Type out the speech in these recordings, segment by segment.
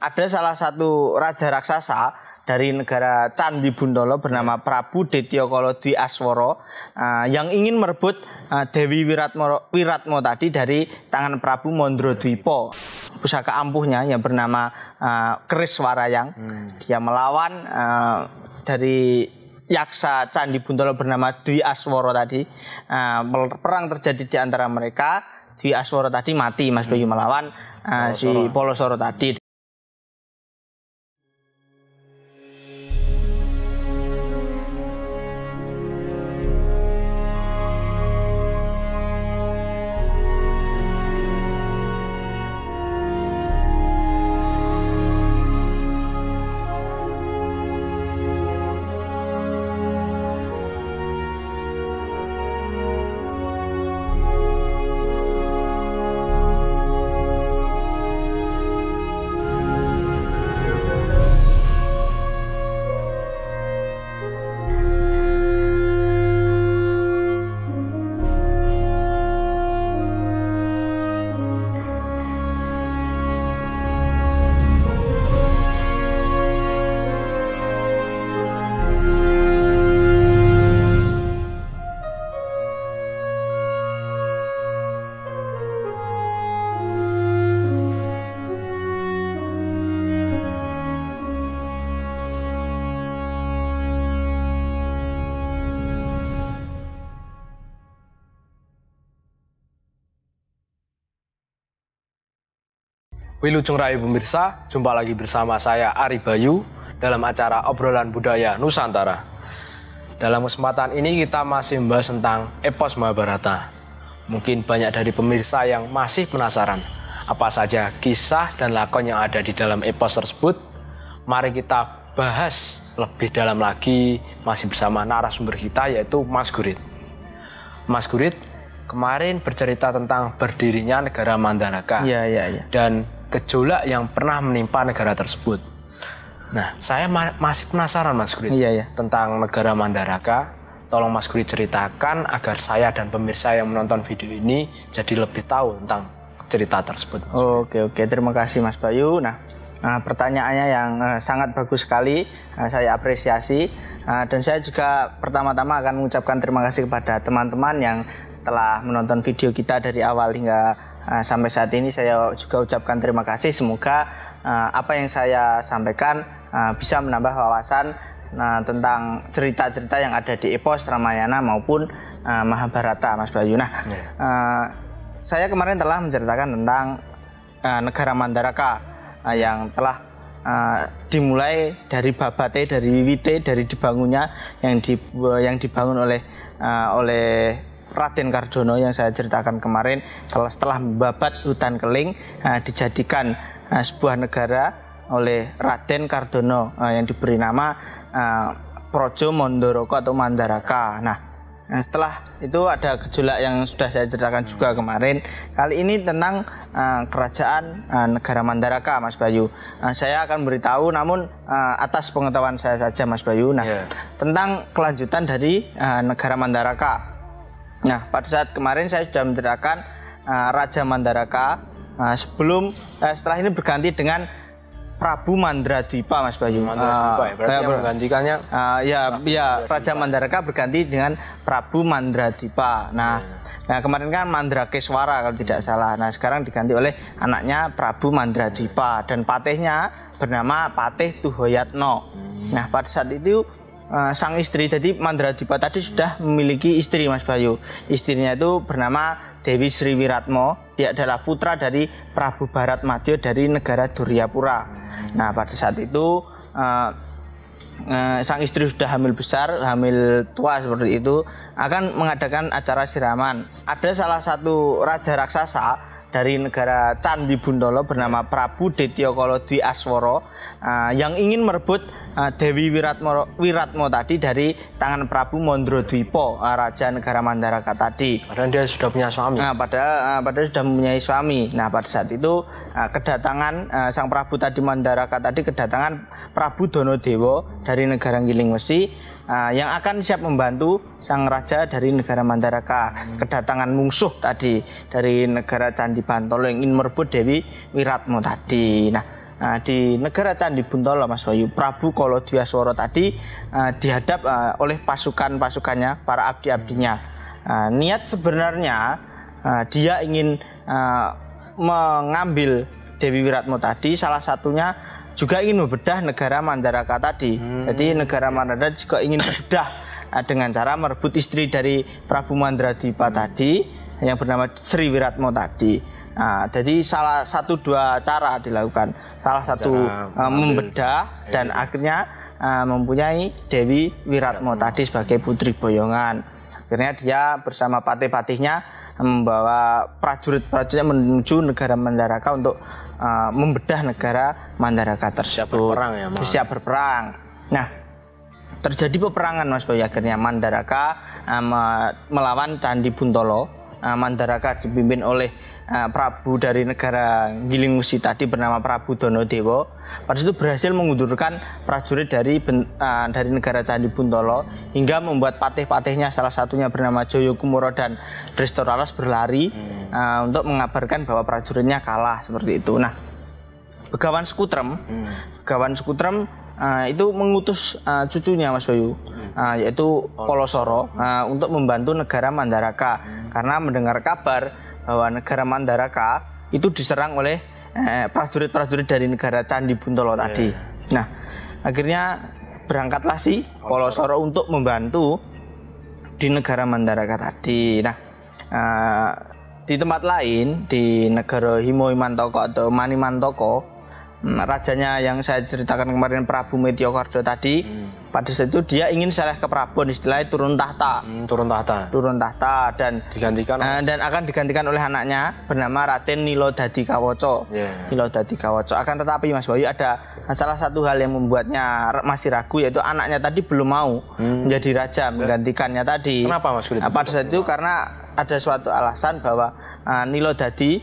ada salah satu raja raksasa dari negara Candi Buntolo bernama Prabu Detyokolo Dwi Aswara yang ingin merebut Dewi Wiratmo tadi dari tangan Prabu Mondrodwipo. Pusaka ampuhnya yang bernama Keris Warayang. Dia melawan dari yaksa Candi Buntolo bernama Dwi Aswara tadi. Perang terjadi di antara mereka. Dwi Aswara tadi mati, Mas Bayu, melawan si Polosoro tadi. Wilujeng Rayu pemirsa, jumpa lagi bersama saya Ari Bayu dalam acara Obrolan Budaya Nusantara. Dalam kesempatan ini kita masih membahas tentang epos Mahabharata. Mungkin banyak dari pemirsa yang masih penasaran apa saja kisah dan lakon yang ada di dalam epos tersebut. Mari kita bahas lebih dalam lagi masih bersama narasumber kita yaitu Mas Gurit. Mas Gurit kemarin bercerita tentang berdirinya negara Mandalaka. Iya. Dan gejolak yang pernah menimpa negara tersebut. Nah, saya masih penasaran Mas Gurit tentang negara Mandalaka. Tolong Mas Gurit ceritakan agar saya dan pemirsa yang menonton video ini jadi lebih tahu tentang cerita tersebut. Oke, terima kasih Mas Bayu. Nah, pertanyaannya yang sangat bagus sekali, saya apresiasi. Dan saya juga pertama-tama akan mengucapkan terima kasih kepada teman-teman yang telah menonton video kita dari awal hingga sampai saat ini. Saya juga ucapkan terima kasih. Semoga apa yang saya sampaikan bisa menambah wawasan tentang cerita-cerita yang ada di epos Ramayana maupun Mahabharata, Mas Bayu. Nah, saya kemarin telah menceritakan tentang negara Mandalaka yang telah dimulai dari babate, dari wiwite, dari dibangunnya yang dibangun oleh Raden Kardono yang saya ceritakan kemarin. Setelah membabat hutan keling, dijadikan sebuah negara oleh Raden Kardono yang diberi nama Projo Mondoroko atau Mandalaka. Nah, setelah itu ada gejolak yang sudah saya ceritakan juga kemarin. Kali ini tentang kerajaan negara Mandalaka, Mas Bayu. Saya akan beritahu namun atas pengetahuan saya saja, Mas Bayu. Nah, tentang kelanjutan dari negara Mandalaka. Nah, pada saat kemarin saya sudah menceritakan Raja Mandalaka setelah ini berganti dengan Prabu Mandradwipa, Mas Bayu. Berarti menggantikannya Raja Mandalaka berganti dengan Prabu Mandradwipa. Nah, kemarin kan Mandrakeswara kalau tidak salah. Nah, sekarang diganti oleh anaknya Prabu Mandradwipa dan patihnya bernama Patih Tuhoyatno. Nah, pada saat itu sang istri, jadi Mandradwipa tadi sudah memiliki istri, Mas Bayu. Istrinya itu bernama Dewi Sri Wiratmo. Dia adalah putra dari Prabu Bharatmadya dari negara Duryapura. Nah, pada saat itu sang istri sudah hamil besar, hamil tua seperti itu, akan mengadakan acara siraman. Ada salah satu raja raksasa dari negara Candi Buntolo bernama Prabu Detyokolo Dwi Aswara yang ingin merebut Dewi Wiratmo tadi dari tangan Prabu Mondrodwipo, raja negara Mandalaka tadi. Padahal dia sudah punya suami. Padahal sudah mempunyai suami. Nah, pada saat itu kedatangan sang Prabu tadi Mandalaka tadi kedatangan Prabu Donodewo dari negara Ngilingwesi yang akan siap membantu sang raja dari negara Mandalaka. Kedatangan mungsuh tadi dari negara Candi Buntolo yang ingin merebut Dewi Wiratmo tadi. Nah, di negara Candi Buntolo Mas Bayu, Prabu Kolodwiaswara tadi dihadap oleh pasukan-pasukannya, para abdi-abdinya. Niat sebenarnya dia ingin mengambil Dewi Wiratmo tadi, salah satunya juga ingin membedah negara Mandaraka tadi. Jadi negara Mandaraka juga ingin membedah dengan cara merebut istri dari Prabu Mandradipa tadi yang bernama Sri Wiratmo tadi. Jadi salah satu dua cara dilakukan. Salah satu membedah dan akhirnya mempunyai Dewi Wiratmo tadi sebagai putri boyongan. Akhirnya dia bersama patih-patihnya membawa prajurit-prajuritnya menuju negara Mandaraka untuk membedah negara Mandaraka tersebut. Siap berperang ya, Mas. Siap berperang. Nah, terjadi peperangan Mas Bayu. Akhirnya Mandaraka melawan Candi Buntolo. Mandaraka dipimpin oleh Prabu dari negara Gilingmusi tadi bernama Prabu Donodewo. Pada itu berhasil mengundurkan prajurit dari negara Candi Buntolo hingga membuat patih-patihnya, salah satunya bernama Joyokumoro dan Drestaras berlari untuk mengabarkan bahwa prajuritnya kalah seperti itu. Nah, Begawan Skutrem itu mengutus cucunya Mas Bayu, yaitu Polosoro untuk membantu negara Mandaraka karena mendengar kabar bahwa negara Mandaraka itu diserang oleh prajurit-prajurit dari negara Candi Buntolo tadi. Nah, akhirnya berangkatlah si Polosoro untuk membantu di negara Mandaraka tadi. Nah, di tempat lain di negara Himo-Himantoko atau Manimantoko, rajanya yang saya ceritakan kemarin Prabu Metyokardo tadi, pada saat itu dia ingin saleh ke Prabu, istilahnya turun tahta. Turun tahta dan digantikan dan akan digantikan oleh anaknya bernama Raden Nilodadi Kawoco. Nilodadi Kawoco. Akan tetapi Mas Bayu, ada salah satu hal yang membuatnya masih ragu, yaitu anaknya tadi belum mau menjadi raja menggantikannya tadi. Kenapa Mas? Pada saat itu karena ada suatu alasan bahwa Nilodadi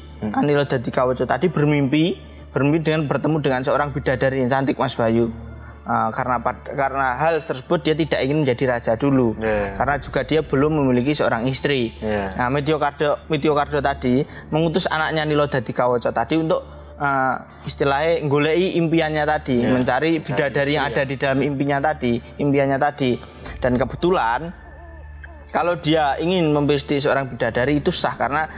Kawoco tadi bermimpi dengan bertemu dengan seorang bidadari yang cantik Mas Bayu. Karena hal tersebut dia tidak ingin menjadi raja dulu, karena juga dia belum memiliki seorang istri. Nah, Metyokardo tadi mengutus anaknya Nilodadi Kawoco tadi untuk istilahnya golei impiannya tadi, mencari bidadari yang ada di dalam impiannya tadi. Dan kebetulan kalau dia ingin membesti seorang bidadari itu sah, karena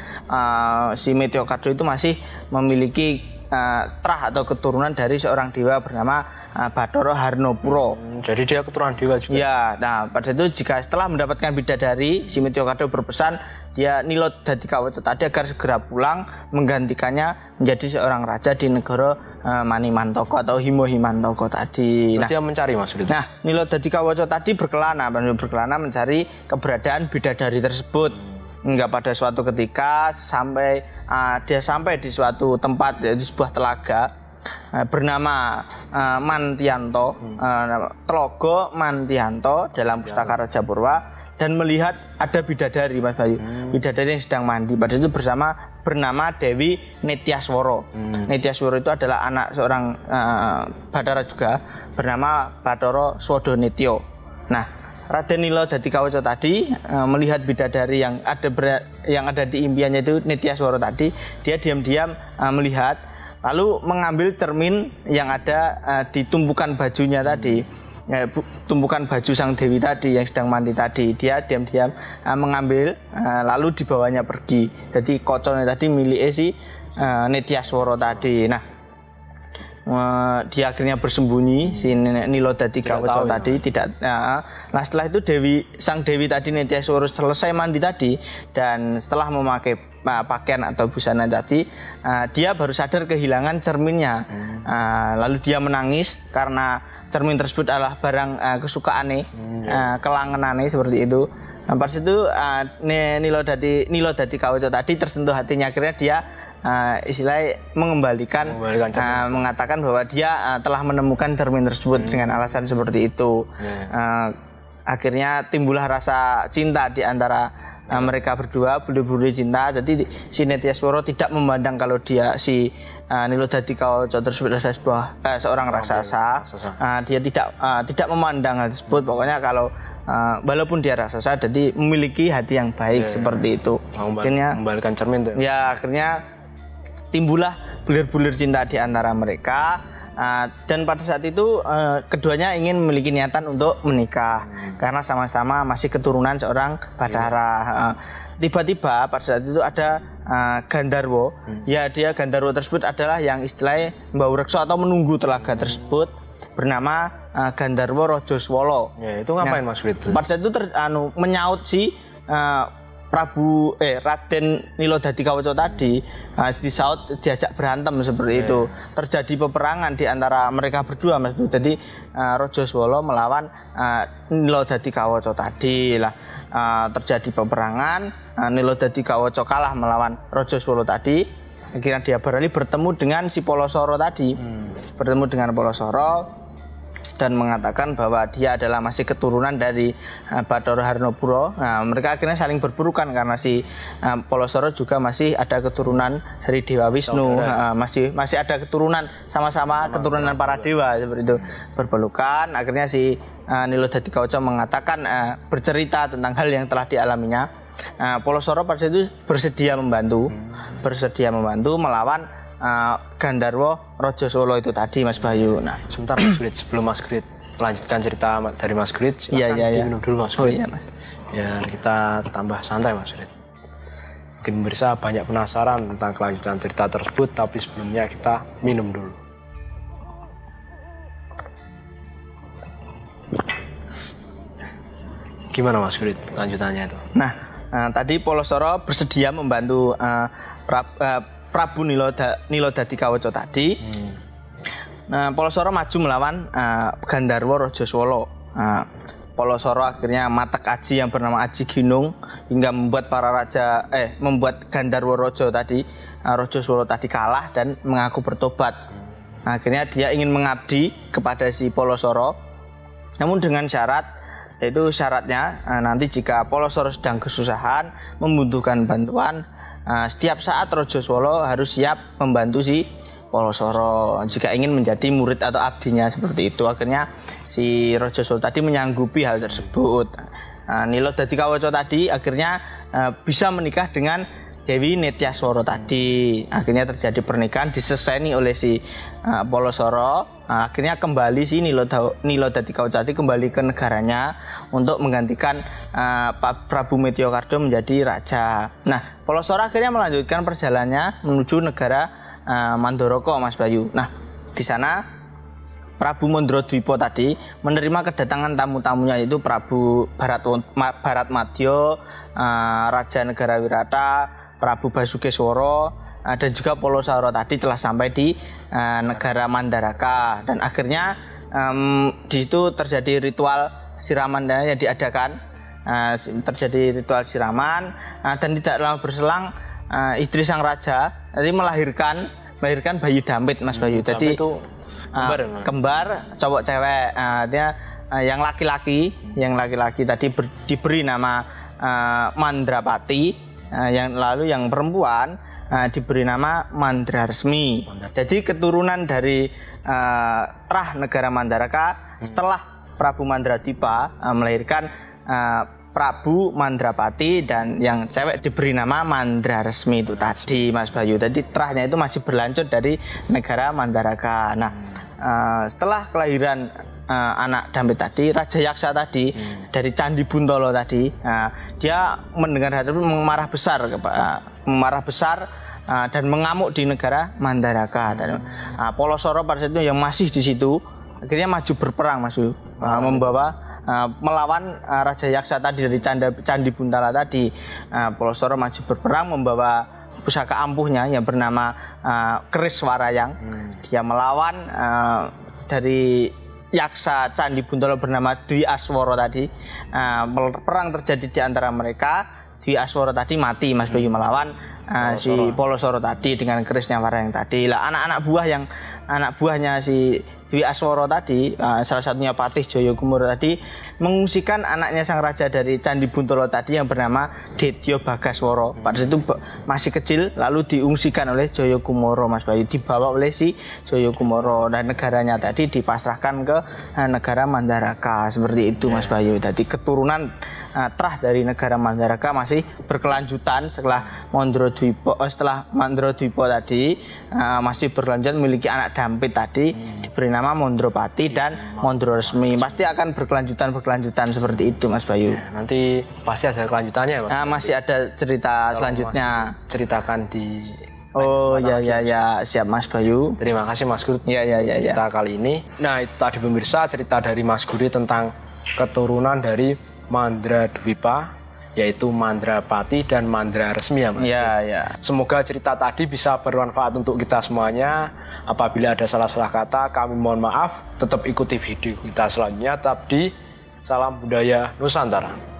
si Metyokardo itu masih memiliki trah atau keturunan dari seorang dewa bernama Bathara Harnopuro. Jadi dia keturunan dewa juga. Ya, nah pada itu jika setelah mendapatkan bidadari, si Metyokardo berpesan dia Nilodadi Kawoco tadi agar segera pulang menggantikannya menjadi seorang raja di negara Manimantoko atau Himo-Himantoko tadi. Dia mencari maksudnya. Nah, Nilodadi Kawoco tadi berkelana mencari keberadaan bidadari tersebut. Hingga pada suatu ketika dia sampai di suatu tempat, di sebuah telaga bernama Mantianto, Telaga Mantianto dalam Pustaka Raja Purwa, dan melihat ada bidadari Mas Bayu, bidadari yang sedang mandi. Pada itu bernama Dewi Nityaswara. Nityaswara itu adalah anak seorang Bathara juga bernama Bathara Swadhanitya. Nah, Raden Nilodadi Kawoco tadi melihat bidadari yang ada di impiannya itu Nityaswara tadi, dia diam-diam melihat, lalu mengambil cermin yang ada di tumpukan bajunya tadi, tumpukan baju sang dewi tadi yang sedang mandi tadi. Dia diam-diam mengambil, lalu dibawanya pergi. Jadi kocone tadi milik si Nityaswara tadi. Nah, dia akhirnya bersembunyi, si Nilodadi Kawoco tadi tidak. Nah, setelah itu sang dewi tadi Nityaswara selesai mandi tadi, dan setelah memakai pakaian atau busana tadi, dia baru sadar kehilangan cerminnya. Lalu dia menangis karena cermin tersebut adalah barang kesukaane, kelangenane seperti itu. Nah, pada situ Nilodadi Kawoco tadi tersentuh hatinya, akhirnya dia istilahnya mengatakan bahwa dia telah menemukan cermin tersebut dengan alasan seperti itu. Akhirnya timbullah rasa cinta di antara mereka berdua, budi cinta. Jadi si Nityaswara tidak memandang kalau si Nilodadi Kawoco tersebut adalah seorang raksasa. Dia tidak memandang hal tersebut. Pokoknya kalau walaupun dia raksasa, jadi memiliki hati yang baik seperti itu. Akhirnya membalikan cermin tuh. Ya, akhirnya timbullah bulir-bulir cinta di antara mereka. Dan pada saat itu keduanya ingin memiliki niatan untuk menikah karena sama-sama masih keturunan seorang Bathara. Tiba-tiba pada saat itu ada Gandharwa. Ya, dia Gandharwa tersebut adalah yang istilahnya Mbau Reksa atau menunggu telaga tersebut, bernama Gandharwa Rajaswala. Ya, itu ngapain Mas Grit? Pada saat itu menyaut si Raden Nilodadi Kawaca tadi, disaut diajak berantem seperti itu. Terjadi peperangan di antara mereka berdua, Mas. Jadi Rajaswala melawan Nilodadi Kawaca tadi lah. Terjadi peperangan, Nilodadi Kawaca kalah melawan Rajaswala tadi. Akhirnya dia bertemu dengan si Palasara tadi. Bertemu dengan Palasara dan mengatakan bahwa dia adalah masih keturunan dari Bathara Harnapura. Mereka akhirnya saling berperukan karena si Palasara juga masih ada keturunan dari Dewa Wisnu, masih ada keturunan sama-sama keturunan para dewa seperti itu. Berpelukan, akhirnya si Nilodadi Kawaca mengatakan bercerita tentang hal yang telah dialaminya. Palasara pada itu bersedia membantu melawan Gandharwa Rajaswala itu tadi, Mas Bayu. Nah, sebentar Mas Grit, sebelum Mas Grit melanjutkan cerita dari Mas Grit, silakan diminum dulu Mas Grit. Mas. Ya, kita tambah santai Mas Grit. Mungkin pemirsa banyak penasaran tentang kelanjutan cerita tersebut, tapi sebelumnya kita minum dulu. Gimana Mas Grit lanjutannya itu? Nah, tadi Palasara bersedia membantu Prabu Nilodadi Kawaca tadi. Nah, Palasara maju melawan Gandharwa Rajaswala. Palasara akhirnya matek aji yang bernama Aji Ginung hingga membuat membuat Gandharwa Rajaswala tadi kalah dan mengaku bertobat. Akhirnya dia ingin mengabdi kepada si Palasara, namun dengan syaratnya nanti jika Palasara sedang kesusahan, membutuhkan bantuan, setiap saat Rajaswala harus siap membantu si Palasara jika ingin menjadi murid atau abdinya seperti itu. Akhirnya si Rajaswala tadi menyanggupi hal tersebut. Nilodadi Kawaca tadi akhirnya bisa menikah dengan Dewi Nityaswara tadi. Akhirnya terjadi pernikahan, diseseni oleh si Palasara. Akhirnya kembali si Nilodadi Kawaca tadi kembali ke negaranya untuk menggantikan Prabu Metyakarda menjadi raja. Nah, Palasara akhirnya melanjutkan perjalanannya menuju negara Mandaraka, Mas Bayu. Nah, di sana Prabu Mandradwipa tadi menerima kedatangan tamu-tamunya, yaitu Prabu Bharatmadya, Raja Negara Wirata, Prabu Basukeswara, dan juga Palasara tadi telah sampai di negara Mandaraka. Dan akhirnya di situ terjadi ritual siraman yang diadakan. Terjadi ritual siraman, dan tidak lama berselang istri sang raja tadi melahirkan bayi Damit, Mas Bayu. Jadi itu kembar cowok cewek. Dia yang laki-laki tadi diberi nama Mandrapati, yang perempuan diberi nama Mandraresmi. Jadi keturunan dari Trah negara Mandaraka setelah Prabu Mandradwipa melahirkan Prabu Mandrapati, dan yang cewek diberi nama Mandraresmi itu tadi, Mas Bayu. Jadi Trahnya itu masih berlanjut dari negara Mandaraka. Nah, setelah kelahiran anak Damit tadi, Raja Yaksa tadi dari Candi Buntala tadi, dia mendengar hal tersebut memarah besar dan mengamuk di negara Mandaraka. Palasara pada saat itu yang masih di situ akhirnya maju berperang, Mas Bayu, melawan Raja Yaksa tadi dari Candi Buntala tadi. Palasara maju berperang membawa pusaka ampuhnya yang bernama Keris Warayang. Dia melawan dari Yaksa Candi Buntala bernama Dwi Aswara tadi. Perang terjadi di antara mereka. Dwi Aswara tadi mati, Mas Bayu, melawan si Palasara tadi dengan kerisnya Warayang tadi. Lah anak buahnya si Dwi Aswara tadi, salah satunya Patih Jayakumara tadi, mengungsikan anaknya sang raja dari Candi Buntala tadi yang bernama Detya Bagaswara. Pada situ masih kecil, lalu diungsikan oleh Jayakumara, Mas Bayu, dibawa oleh si Jayakumara, dan negaranya tadi dipasrahkan ke negara Mandaraka seperti itu, Mas Bayu. Jadi keturunan trah dari negara Mandaraga masih berkelanjutan setelah Mandrodwipo tadi masih berlanjut memiliki anak dampit tadi diberi nama Mondropati dan Mondroresmi. Pasti akan berkelanjutan seperti itu Mas Bayu. Nanti pasti ada kelanjutannya Mas. Masih ada cerita selanjutnya. Ceritakan di Oh ya siap Mas Bayu. Terima kasih Mas Guru. Ya. Cerita kali ini. Nah itu tadi pemirsa cerita dari Mas Guru tentang keturunan dari Mandradwipa, yaitu Mandrapati dan Mandraresmi ya Mas. Ya. Semoga cerita tadi bisa bermanfaat untuk kita semuanya. Apabila ada salah-salah kata kami mohon maaf. Tetap ikuti video kita selanjutnya. Tetap di Salam Budaya Nusantara.